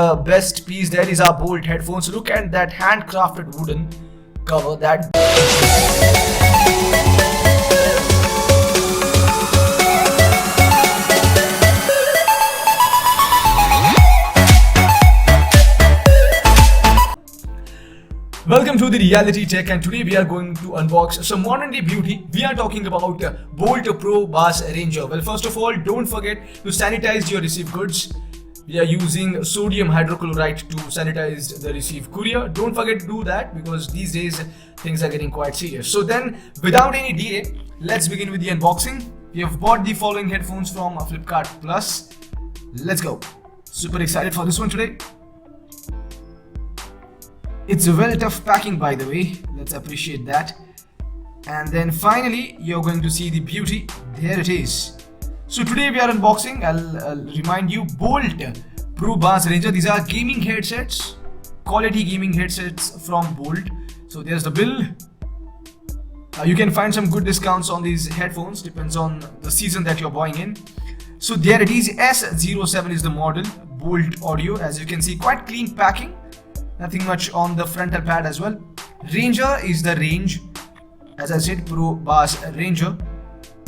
The best piece there is our Bolt headphones. Look at that handcrafted wooden cover. That Welcome to the Reality Tech, and today we are going to unbox some modern day beauty. We are talking about Bolt Pro Bass Ranger. Well, first of all, don't forget to sanitize your received goods. We are using sodium hydrochloride to sanitize the received courier. Don't forget to do that because these days things are getting quite serious. So then, without any delay, let's begin with the unboxing. We have bought the following headphones from Flipkart Plus. Let's go. Super excited for this one today. It's a well tough packing, by the way. Let's appreciate that. And then finally, you're going to see the beauty. There it is. So today we are unboxing, I'll remind you, Bolt Pro Bass Ranger. These are gaming headsets, quality gaming headsets from Bolt. So there's the bill. You can find some good discounts on these headphones, depends on the season that you're buying in. So there it is, S07 is the model, Bolt Audio. As you can see, quite clean packing. Nothing much on the frontal pad as well. Ranger is the range. As I said, Pro Bass Ranger.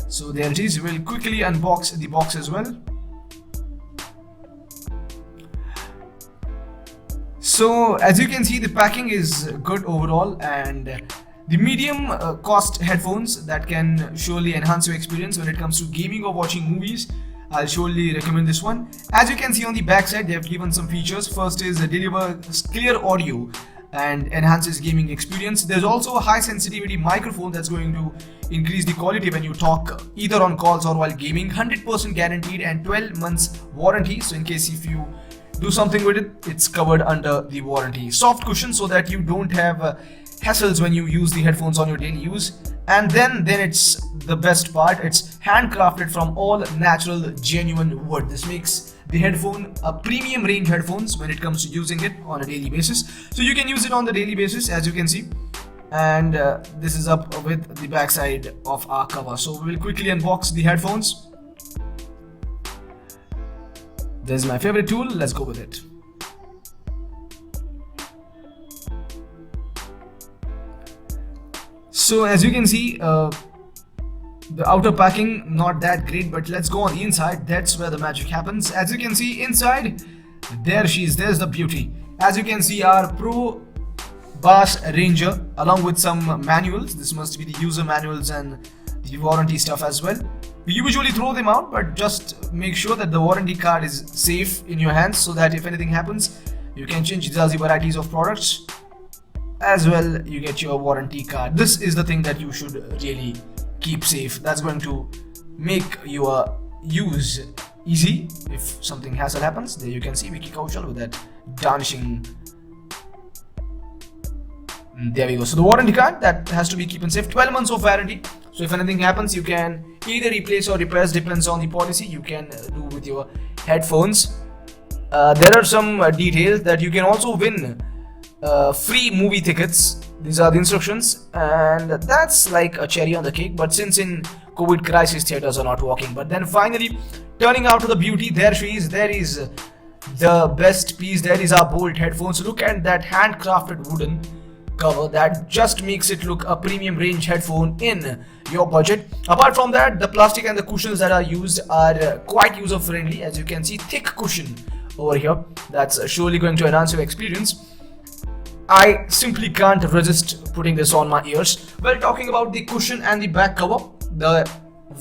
So there it is. We'll quickly unbox the box as well. So as you can see, the packing is good overall, and the medium cost headphones that can surely enhance your experience when it comes to gaming or watching movies. I'll surely recommend this one. As you can see on the back side, they have given some features. First is deliver clear audio and enhances gaming experience. There's also a high sensitivity microphone that's going to increase the quality when you talk either on calls or while gaming. 100% guaranteed and 12 months warranty. So in case if you do something with it, it's covered under the warranty. Soft cushion so that you don't have hassles when you use the headphones on your daily use. And then it's the best part, it's handcrafted from all natural genuine wood. This makes the headphone a premium range headphones when it comes to using it on a daily basis. So you can use it on the daily basis, as you can see. And this is up with the back side of our cover. So we will quickly unbox the headphones. This is my favorite tool, let's go with it. So as you can see, the outer packing not that great, but let's go on the inside. That's where the magic happens. As you can see inside, there's the beauty. As you can see, our Pro Bass Ranger along with some manuals. This must be the user manuals and the warranty stuff as well. We usually throw them out, but just make sure that the warranty card is safe in your hands so that if anything happens, you can change the varieties of products. As well, you get your warranty card. This is the thing that you should really keep safe. That's going to make your use easy if something hassle happens. There you can see Vicky Kaushal with that garnishing. There we go. So the warranty card that has to be kept safe. 12 months of warranty. So if anything happens, you can either replace or repairs, depends on the policy you can do with your headphones. There are some details that you can also win. Free movie tickets. These are the instructions, and that's like a cherry on the cake. But since in COVID crisis, theaters are not working. But then finally, turning out to the beauty, there she is. There is the best piece. There is our Bolt headphones. Look at that handcrafted wooden cover. That just makes it look a premium range headphone in your budget. Apart from that, the plastic and the cushions that are used are quite user friendly. As you can see, thick cushion over here. That's surely going to enhance your experience. I simply can't resist putting this on my ears. Well, talking about the cushion and the back cover, the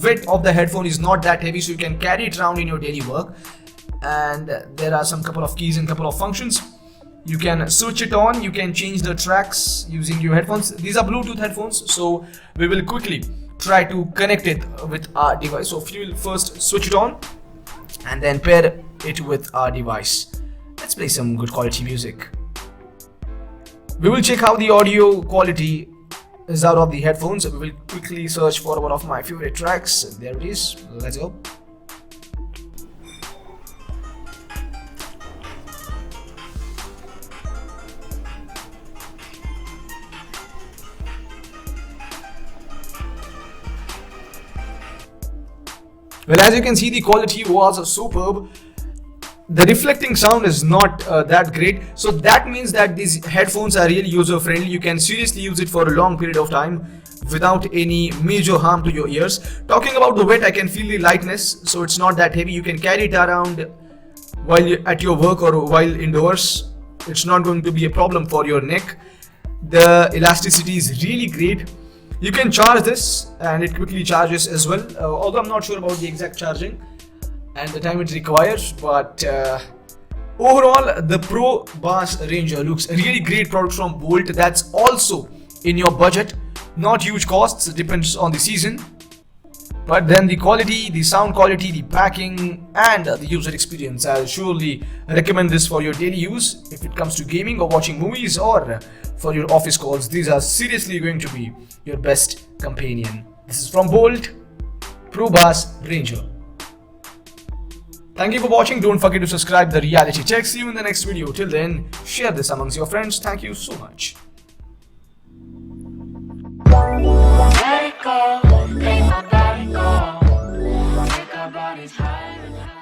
width of the headphone is not that heavy, so you can carry it around in your daily work. And there are some couple of keys and couple of functions. You can switch it on, you can change the tracks using your headphones. These are Bluetooth headphones, so we will quickly try to connect it with our device. So if you will first switch it on and then pair it with our device. Let's play some good quality music. We will check how the audio quality is out of the headphones. We will quickly search for one of my favorite tracks. There it is. Let's go. Well, as you can see, the quality was superb. the reflecting sound is not that great. So that means that these headphones are really user friendly. You can seriously use it for a long period of time without any major harm to your ears. Talking about the weight, I can feel the lightness, so it's not that heavy. You can carry it around while you're at your work or while indoors. It's not going to be a problem for your neck. The elasticity is really great. You can charge this and it quickly charges as well, although I'm not sure about the exact charging and the time it requires, but overall the Pro Bass Ranger looks a really great product from Bolt. That's also in your budget, not huge costs, it depends on the season, but then the quality, the sound quality, the packing and the user experience, I'll surely recommend this for your daily use. If it comes to gaming or watching movies or for your office calls, these are seriously going to be your best companion. This is from Bolt, Pro Bass Ranger. Thank you for watching. Don't forget to subscribe to the Reality Check. See you in the next video. Till then, share this amongst your friends. Thank you so much. Let it go, make my body go, make our bodies higher and higher.